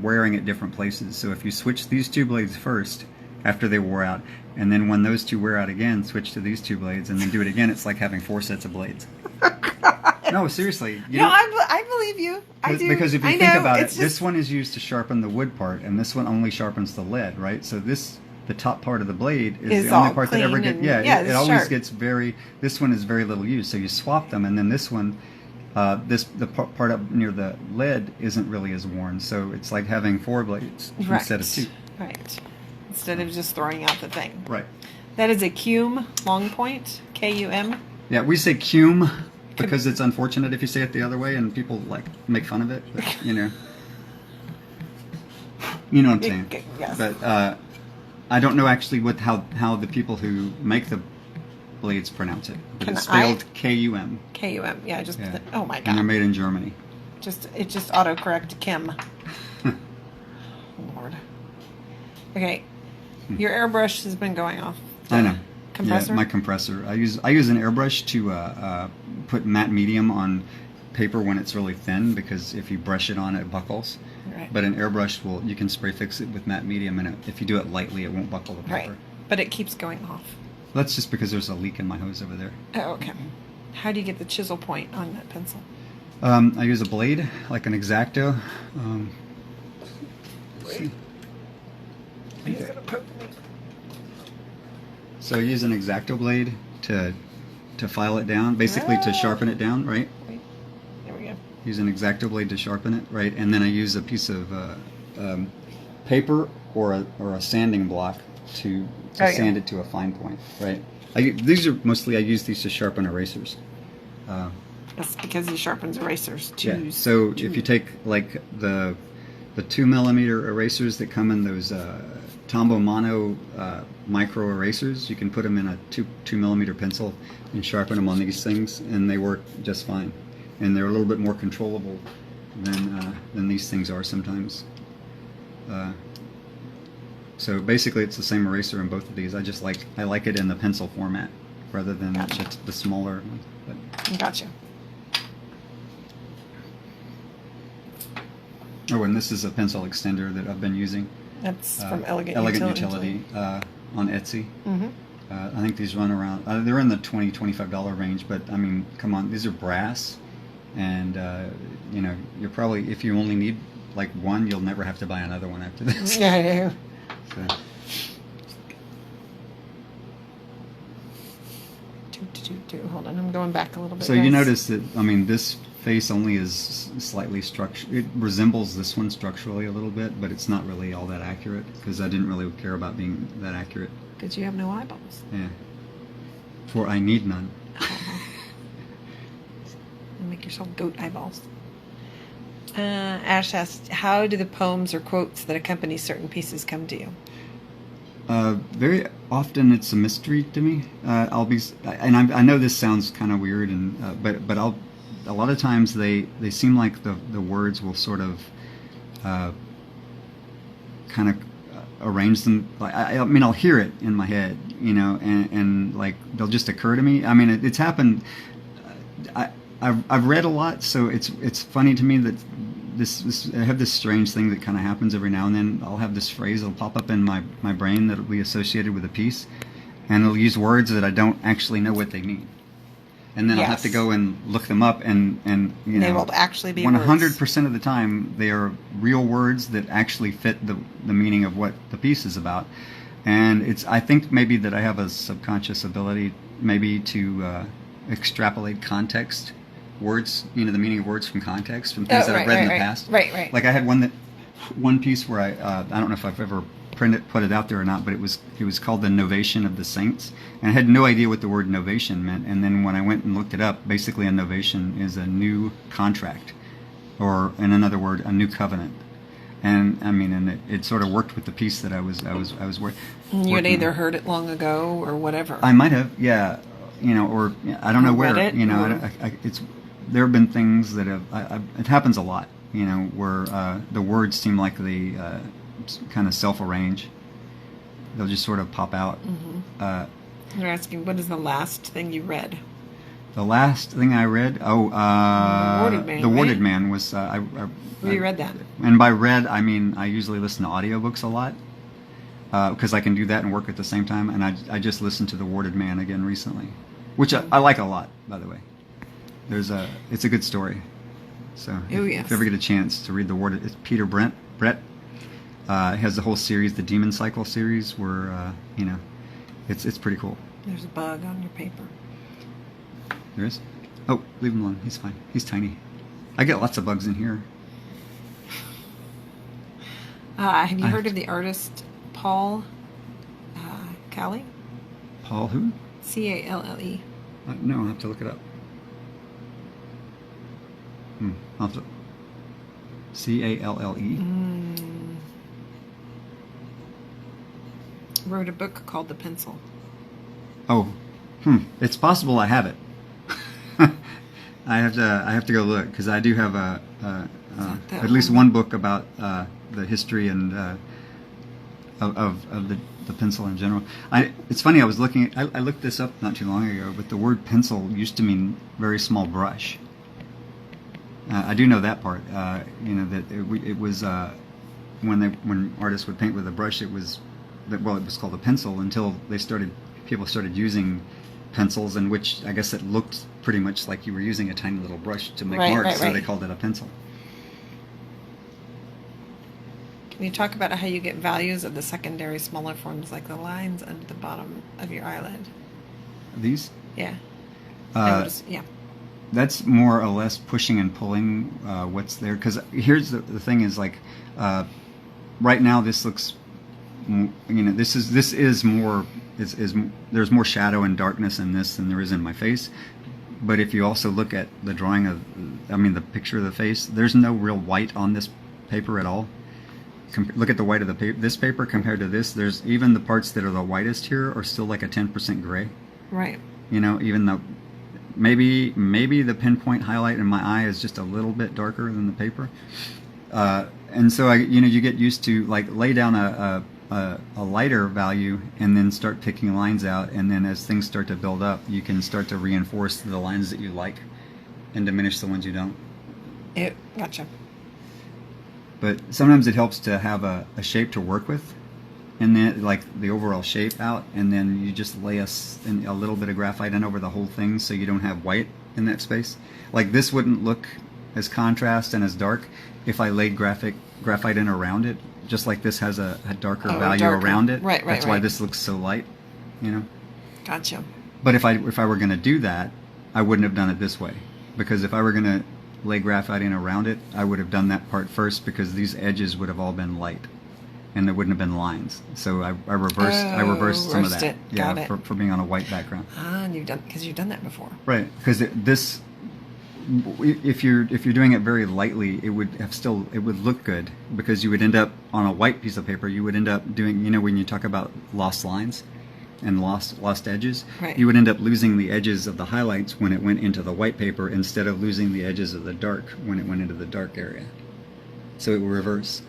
wearing at different places. So if you switch these 2 blades first, after they wore out, and then when those 2 wear out again, switch to these 2 blades, and then do it again. It's like having 4 sets of blades. No, seriously. I believe you. I do. Because if you think about it, this one is used to sharpen the wood part, and this one only sharpens the lead, right? So this the top part of the blade is Is the only all part that ever clean gets. and- Yeah, yeah, it it's always sharp. gets very. This one is very little used, so you swap them, and then this one, the part up near the lead isn't really as worn. So it's like having 4 blades instead of 2. Right. Instead of just throwing out the thing. Right. That is a cum long point. K-U-M. Yeah, we say cum because it's unfortunate if you say it the other way, and people like make fun of it. But, you know what I'm saying. Yes. But I don't know actually how the people who make the blades pronounce it. But it's spelled K-U-M. K-U-M. Yeah, just Yeah. oh my And they're god. made in Germany. It just autocorrect Kim. Lord. Okay. Your airbrush has been going off. I know. Compressor? Yeah, my compressor. I use an airbrush to put matte medium on paper when it's really thin, because if you brush it on, it buckles. Right. But an airbrush you can spray fix it with matte medium, and if you do it lightly, it won't buckle the paper. Right. But it keeps going off. That's just because there's a leak in my hose over there. Oh, okay. How do you get the chisel point on that pencil? I use a blade, like an X-Acto. So I use an X-Acto blade to file it down, basically to sharpen it down, right? Wait. There we go. Use an X-Acto blade to sharpen it, right? And then I use a piece of paper or a sanding block to sand it to a fine point, right? I use these to sharpen erasers. That's because he sharpens erasers. Yeah. So if you take like the 2mm erasers that come in those Tombow Mono micro erasers, you can put them in a 2mm pencil and sharpen them on these things, and they work just fine. And they're a little bit more controllable than these things are sometimes. So basically, it's the same eraser in both of these. I like it in the pencil format rather than the smaller one. But. Gotcha. Oh, and this is a pencil extender that I've been using. That's from Elegant Utility on Etsy. Mm-hmm. I think these run around. They're in the $20-$25 range, but I mean, come on, these are brass, and you're probably, if you only need like one, you'll never have to buy another one after this. Yeah. So. Hold on, I'm going back a little bit. So you notice that, I mean, this face only is slightly structured. It resembles this one structurally a little bit, but it's not really all that accurate, because I didn't really care about being that accurate. Because you have no eyeballs. Yeah. For I need none. You make yourself goat eyeballs. Ash asked, how do the poems or quotes that accompany certain pieces come to you? Very often it's a mystery to me. I know this sounds kind of weird, but a lot of times they seem like the words will sort of kind of arrange them. Like I mean, I'll hear it in my head, and like they'll just occur to me. I mean, it's happened. I've read a lot, so it's funny to me that I have this strange thing that kind of happens every now and then. I'll have this phrase that'll pop up in my brain that'll be associated with a piece, and it'll use words that I don't actually know what they mean, and then I'll have to go and look them up, and they will actually be 100% of the time they are real words that actually fit the meaning of what the piece is about. And I think maybe that I have a subconscious ability maybe to extrapolate context. Words, the meaning of words from context, from things that I've read in the past. Right. Like I had one piece where I don't know if I've ever put it out there or not, but it was called the Novation of the Saints, and I had no idea what the word novation meant. And then when I went and looked it up, basically a novation is a new contract, or in another word, a new covenant. And I mean, and it sort of worked with the piece that I was working. You had either heard it long ago or whatever. I might have, yeah, or I don't know where. There have been things that it happens a lot, where the words seem like they kind of self-arrange. They'll just sort of pop out. Mm-hmm. They're asking, what is the last thing you read? The last thing I read? The Warded Man was... You read that? And by read, I mean I usually listen to audiobooks a lot, because I can do that and work at the same time, and I just listened to The Warded Man again recently, which I like a lot, by the way. It's a good story. So if you ever get a chance to read it's Peter Brett, It has the whole series, the Demon Cycle series, where it's pretty cool. There's a bug on your paper. There is? Oh, leave him alone. He's fine. He's tiny. I get lots of bugs in here. Have you heard of the artist Paul Calle? Paul who? Calle. No, I'll have to look it up. I'll have to... Calle? Wrote a book called The Pencil. Oh, it's possible I have it. I have to go look, because I do have at least one book about the history and of the pencil in general. It's funny, I was looking I looked this up not too long ago, but the word pencil used to mean very small brush. I do know that part. That it was when artists would paint with a brush, it was called a pencil until people started using pencils, in which I guess it looked pretty much like you were using a tiny little brush to make marks, so they called it a pencil. Can you talk about how you get values of the secondary smaller forms, like the lines under the bottom of your eyelid? These? Yeah. Yeah. That's more or less pushing and pulling what's there. Because here's the thing is, like, right now this looks, this is more, there's more shadow and darkness in this than there is in my face. But if you also look at the drawing of, the picture of the face, there's no real white on this paper at all. Look at the white of this paper compared to this. There's even the parts that are the whitest here are still like a 10% gray. Right. Even though maybe the pinpoint highlight in my eye is just a little bit darker than the paper. And so you get used to, like, lay down a lighter value and then start picking lines out, and then as things start to build up, you can start to reinforce the lines that you like and diminish the ones you don't. Gotcha. But sometimes it helps to have a shape to work with, and then, like, the overall shape out, and then you just lay a little bit of graphite in over the whole thing, so you don't have white in that space. Like, this wouldn't look as contrast and as dark if I laid graphite in around it, just like this has a darker value around it. Right. That's why this looks so light, Gotcha. But if I were going to do that, I wouldn't have done it this way, because if I were going to lay graphite in around it, I would have done that part first, because these edges would have all been light, and there wouldn't have been lines. So I reversed some of that. Got it. For being on a white background. And you've done that before. Right, because if you're doing it very lightly, it would look good, because you would end up on a white piece of paper. You would end up doing, when you talk about lost lines and lost edges, right, you would end up losing the edges of the highlights when it went into the white paper, instead of losing the edges of the dark when it went into the dark area. So it will reverse.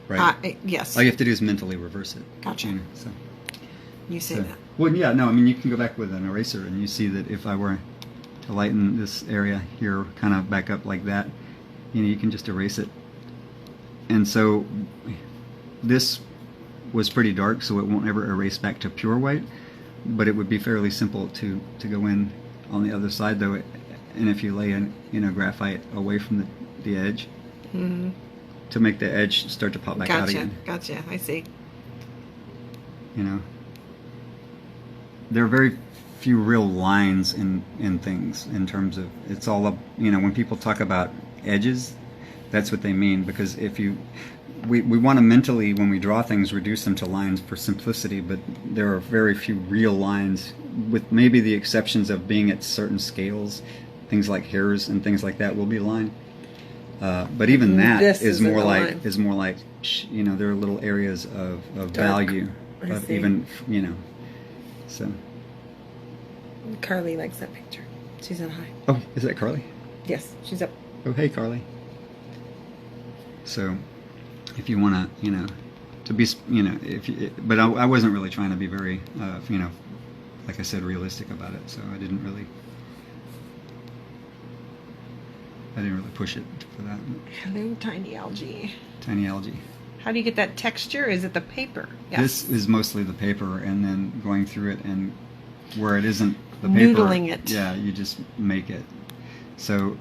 Right. Yes. All you have to do is mentally reverse it. Gotcha. You say that. Well, yeah, no, you can go back with an eraser, and you see that if I were to lighten this area here, kind of back up like that, you can just erase it. And so this was pretty dark, so it won't ever erase back to pure white, but it would be fairly simple to go in on the other side, though. And if you lay graphite away from the edge, to make the edge start to pop back out again. Gotcha. I see. There are very few real lines in things, in terms of, it's all up, when people talk about edges, that's what they mean, because we want to mentally, when we draw things, reduce them to lines for simplicity, but there are very few real lines, with maybe the exceptions of being at certain scales. Things like hairs and things like that will be a line. But even that is more like there are little areas of value, of even, so. Carly likes that picture. She's on high. Oh, is that Carly? Yes, she's up. Oh, hey, Carly. So, if you want to, to be, but I wasn't really trying to be very, like I said, realistic about it. So I didn't really push it for that. Hello, tiny algae. Tiny algae. How do you get that texture? Is it the paper? Yes. This is mostly the paper, and then going through it, and where it isn't the paper, noodling it. Yeah, you just make it. So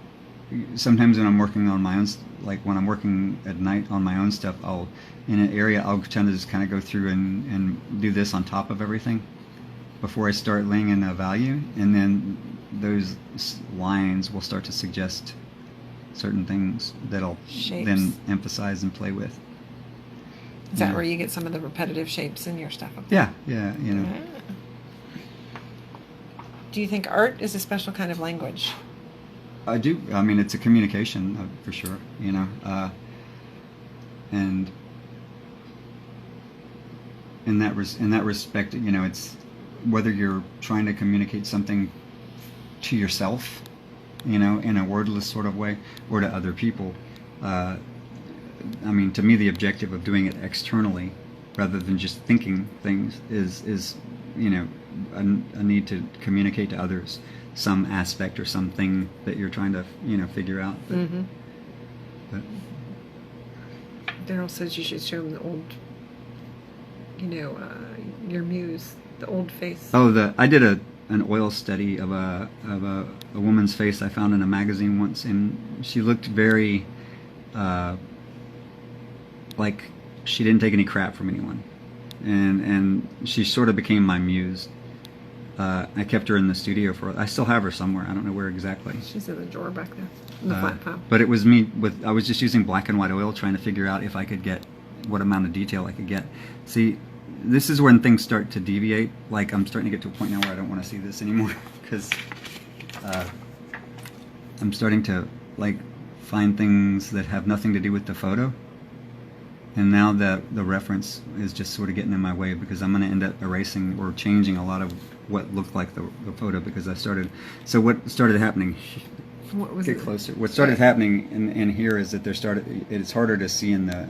sometimes when I'm working on my own, like when I'm working at night on my own stuff, I'll in an area I'll tend to just kind of go through and do this on top of everything before I start laying in a value, and then those lines will start to suggest certain things that I'll Shapes. then emphasize and play with. Is that Yeah. where you get some of the repetitive shapes in your stuff? Yeah, yeah, you know. Do you think art is a special kind of language? I do. I mean, it's a communication for sure. You know, and in that respect, you know, it's whether you're trying to communicate something to yourself, you know, in a wordless sort of way, or to other people. I mean, to me, the objective of doing it externally, rather than just thinking things, is you know, a need to communicate to others some aspect or something that you're trying to, you know, figure out. But Daryl says you should show him the old, you know, your muse, the old face. oh, I did an oil study of a woman's face I found in a magazine once, and she looked very like she didn't take any crap from anyone, and she sort of became my muse. I kept her in the studio I still have her somewhere. I don't know where exactly. She's in the drawer back there, in the flat top. But it was me I was just using black and white oil, trying to figure out if I could get what amount of detail I could get. See, this is when things start to deviate. Like, I'm starting to get to a point now where I don't want to see this anymore, because I'm starting to like find things that have nothing to do with the photo. And now the reference is just sort of getting in my way, because I'm going to end up erasing or changing a lot of what looked like the photo, because I started. So what started happening? What was Get it? closer. What started happening in here is that it's harder to see in the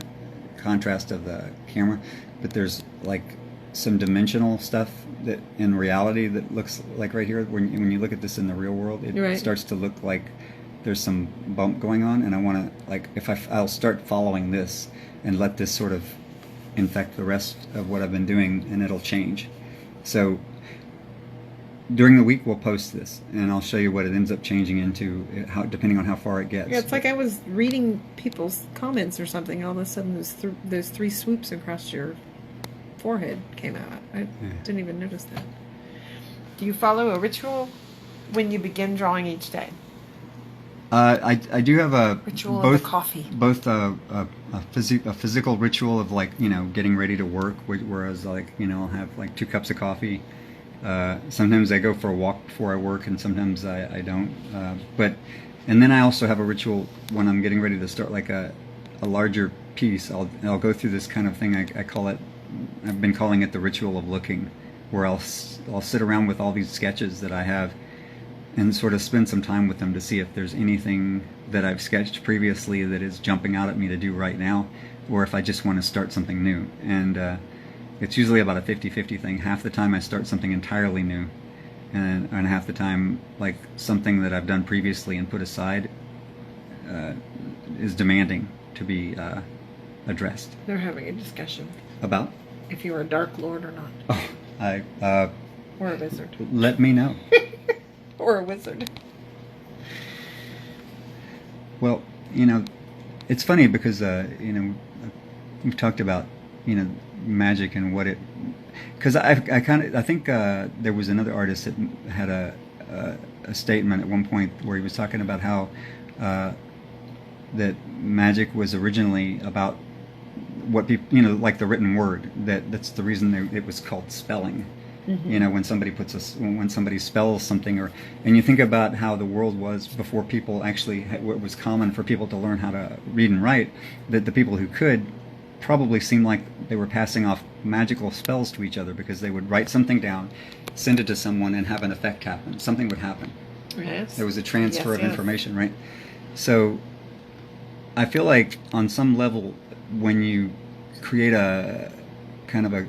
contrast of the camera, but there's like some dimensional stuff that in reality that looks like right here. When you look at this in the real world, it Right. starts to look like there's some bump going on, and I want to, like, if I'll start following this and let this sort of infect the rest of what I've been doing, and it'll change. So during the week we'll post this, and I'll show you what it ends up changing into, depending on how far it gets. Yeah, it's like I was reading people's comments or something. All of a sudden, those three swoops across your forehead came out. I didn't even notice that. Do you follow a ritual when you begin drawing each day? I do have a Ritual both of the coffee. both a physical ritual of, like, you know, getting ready to work, whereas, like, you know, I'll have like 2 cups of coffee. Sometimes I go for a walk before I work, and sometimes I don't. And then I also have a ritual when I'm getting ready to start like a larger piece. I'll go through this kind of thing. I call it. I've been calling it the ritual of looking, where I'll sit around with all these sketches that I have, and sort of spend some time with them to see if there's anything that I've sketched previously that is jumping out at me to do right now, or if I just want to start something new. And it's usually about a 50-50 thing. Half the time I start something entirely new, and half the time, like, something that I've done previously and put aside is demanding to be addressed. They're having a discussion About? if you are a Dark Lord or not, Oh, or a wizard, let me know. or a wizard. Well, you know, it's funny because, you know, we've talked about, you know, magic and what it, because I think there was another artist that had a statement at one point where he was talking about how that magic was originally about what people, you know, like the written word, that's the reason it was called spelling. You know, when somebody when somebody spells something, and you think about how the world was before people actually, what was common for people to learn how to read and write, that the people who could probably seemed like they were passing off magical spells to each other, because they would write something down, send it to someone, and have an effect happen. Something would happen. Yes. There was a transfer of Yes. information, right? So I feel like on some level, when you create a kind of a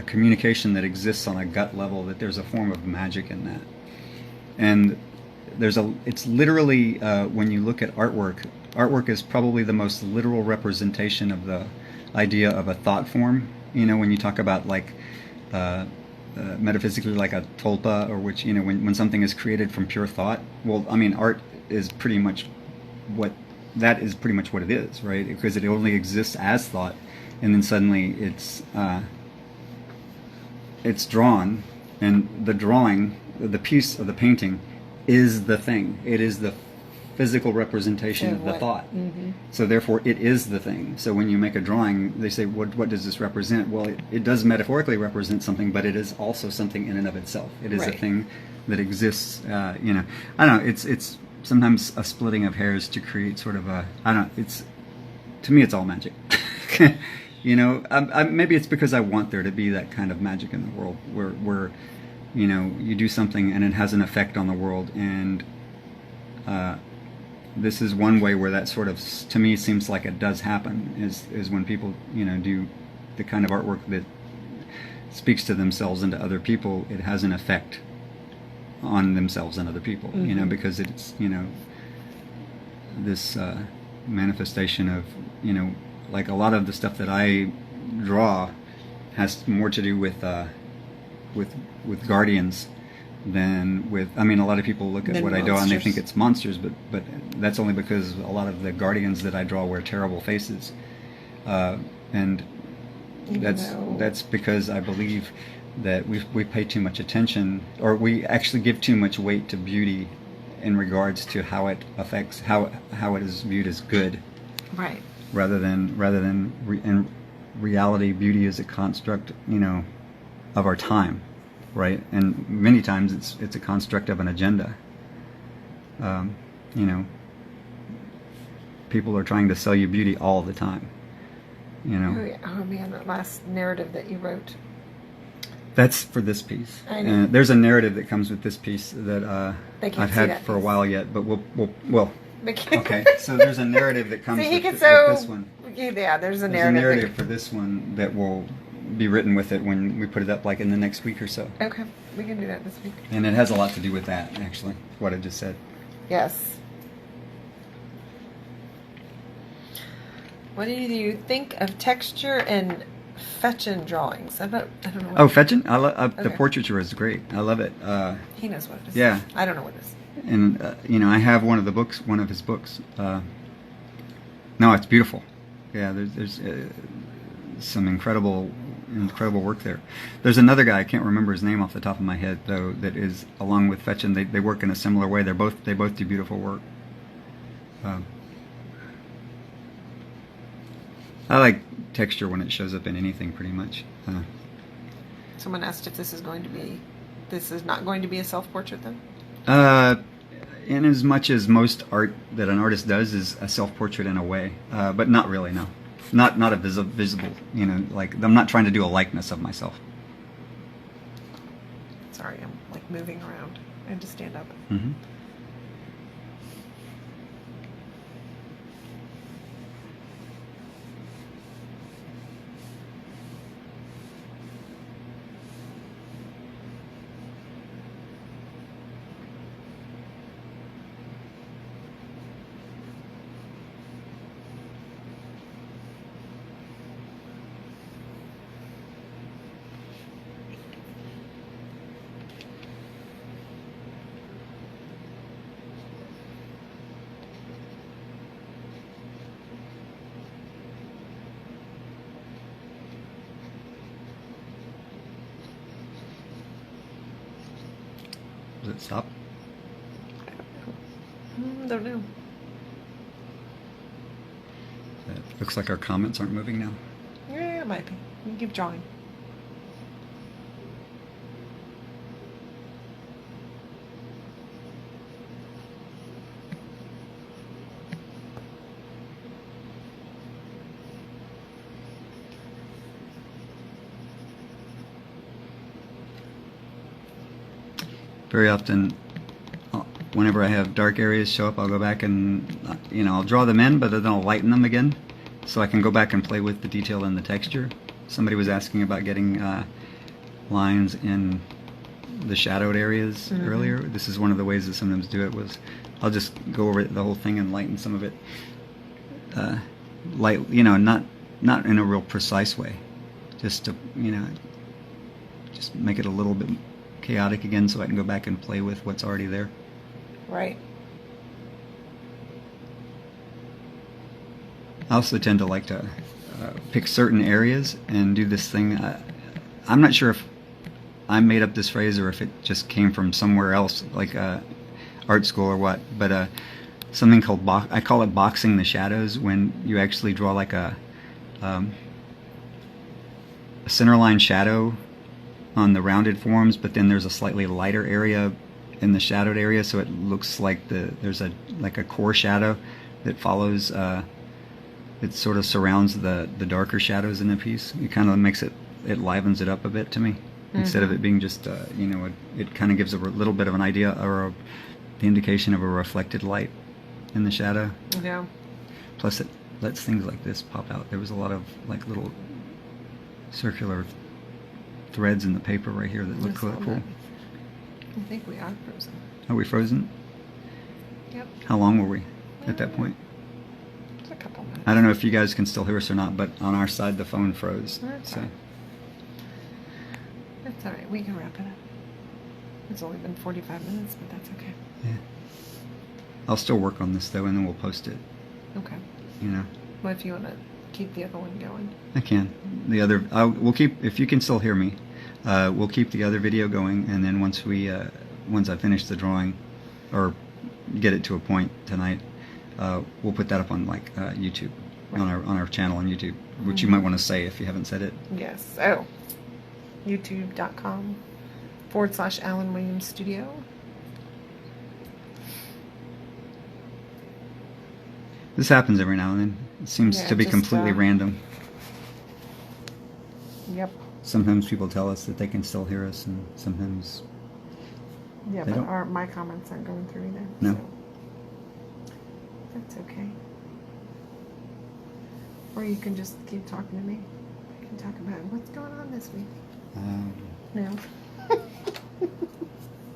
communication that exists on a gut level, that there's a form of magic in that. And it's literally, when you look at artwork is probably the most literal representation of the idea of a thought form. You know, when you talk about, like, metaphysically, like a tulpa, or which, you know, when something is created from pure thought. Well, I mean, art is pretty much what that is pretty much what it is, right? Because it only exists as thought, and then suddenly it's drawn, and the drawing, the piece of the painting, is the thing. It is the physical representation of the thought. Mm-hmm. So therefore, it is the thing. So when you make a drawing, they say, what does this represent? Well, it does metaphorically represent something, but it is also something in and of itself. It is a thing that exists. I don't know. It's sometimes a splitting of hairs to create sort of a. I don't know. It's, to me, it's all magic. Maybe it's because I want there to be that kind of magic in the world, where you do something and it has an effect on the world, and this is one way where that sort of, to me, seems like it does happen, is when people do the kind of artwork that speaks to themselves and to other people. It has an effect on themselves and other people, because it's this manifestation of like a lot of the stuff that I draw has more to do with guardians than with. I mean, a lot of people look at what I draw and they think it's monsters, but that's only because a lot of the guardians that I draw wear terrible faces, and that's because I believe that we pay too much attention, or we actually give too much weight to beauty in regards to how it affects how it is viewed as good, right? Rather than in reality, beauty is a construct of our time. Right, and many times it's a construct of an agenda. People are trying to sell you beauty all the time. Oh man, that last narrative that you wrote. That's for this piece. I know. There's a narrative that comes with this piece that I've had for a piece. while yet, but well. Okay, so there's a narrative that comes with this one. Yeah, there's a narrative. There's a narrative for this one that will be written with it when we put it up, like in the next week or so. Okay, we can do that this week. And it has a lot to do with that, actually, what I just said. Yes. What do you think of texture and fetching drawings? I don't know. Oh, fetching? The portraiture is great. I love it. He knows what it is. Yeah. I don't know what it is. And I have one of his books. No, it's beautiful. Yeah, there's some incredible work there. There's another guy, I can't remember his name off the top of my head though, that is along with Fetchin. They work in a similar way. They both do beautiful work. I like texture when it shows up in anything, pretty much. Someone asked if this is not going to be a self-portrait then? In as much as most art that an artist does is a self-portrait in a way, but not really, no. Not a visible, like I'm not trying to do a likeness of myself. Sorry, I'm like moving around. I had to stand up. Mm-hmm. Does it stop? Don't know. It looks like our comments aren't moving now. Yeah, it might be. You can keep drawing. Very often, whenever I have dark areas show up, I'll go back and, I'll draw them in, but then I'll lighten them again, so I can go back and play with the detail and the texture. Somebody was asking about getting lines in the shadowed areas earlier. This is one of the ways that sometimes do it, was I'll just go over the whole thing and lighten some of it, not in a real precise way, just to, just make it a little bit chaotic again, so I can go back and play with what's already there. Right. I also tend to like to pick certain areas and do this thing. I'm not sure if I made up this phrase or if it just came from somewhere else, like art school or what, but something called I call it boxing the shadows, when you actually draw like a centerline shadow on the rounded forms, but then there's a slightly lighter area in the shadowed area, so it looks like there's a core shadow that follows. It sort of surrounds the darker shadows in the piece. It kind of makes it livens it up a bit to me, instead of it being just it kind of gives a little bit of an idea or the indication of a reflected light in the shadow. Yeah. Plus, it lets things like this pop out. There was a lot of like little circular threads in the paper right here that look cool. I think we are frozen. Are we frozen? Yep. How long were we at that point? It's a couple minutes. I don't know if you guys can still hear us or not, but on our side the phone froze. That's all right. That's all right. We can wrap it up. It's only been 45 minutes, but that's okay. Yeah. I'll still work on this though, and then we'll post it. Okay. You know. Well, if you want to keep the other one going. I can. The other, we'll keep. If you can still hear me, we'll keep the other video going, and then once I finish the drawing, or get it to a point tonight, we'll put that up on like YouTube, right, on our channel on YouTube, which you might want to say if you haven't said it. Yes. Oh. YouTube.com/Alan Williams Studio. This happens every now and then. It seems to be completely random. Yep. Sometimes people tell us that they can still hear us, and sometimes yeah, they but don't. my comments aren't going through either. No. So that's okay. Or you can just keep talking to me. I can talk about what's going on this week. No.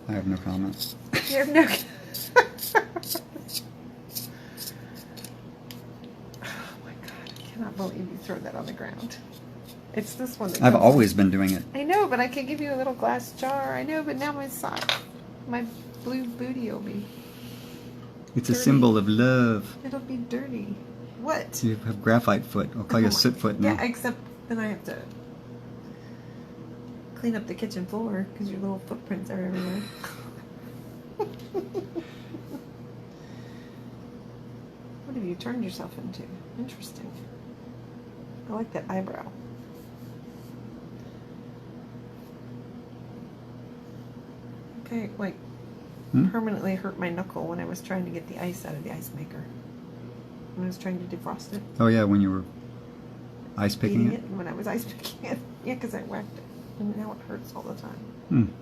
I have no comments. You have no. Oh my God! I cannot believe you threw that on the ground. It's this one. I've always been doing it. I know, but I could give you a little glass jar. I know, but now my sock, my blue booty will be. It's dirty. a symbol of love. It'll be dirty. What? You have graphite foot. I'll call you a soot foot now. Yeah, except then I have to clean up the kitchen floor because your little footprints are everywhere. What have you turned yourself into? Interesting. I like that eyebrow. Okay, like permanently hurt my knuckle when I was trying to get the ice out of the ice maker. When I was trying to defrost it. Oh yeah, when you were ice picking it? When I was ice picking it. Yeah, because I whacked it. And now it hurts all the time.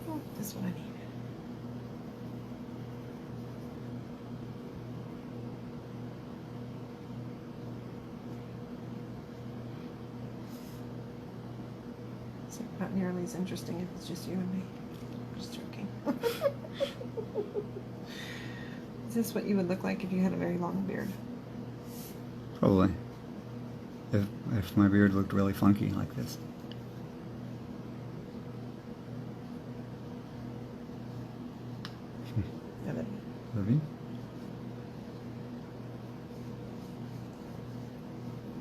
Oh, this one I need. So not nearly as interesting if it's just you and me. Just joking. Is this what you would look like if you had a very long beard? Probably. If my beard looked really funky like this. Love it. Love you.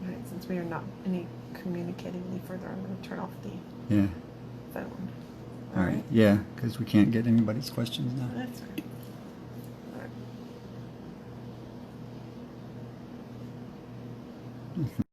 Alright, since we are not any communicating any further, I'm going to turn off the phone. All right. Yeah, because we can't get anybody's questions now. That's right. All right.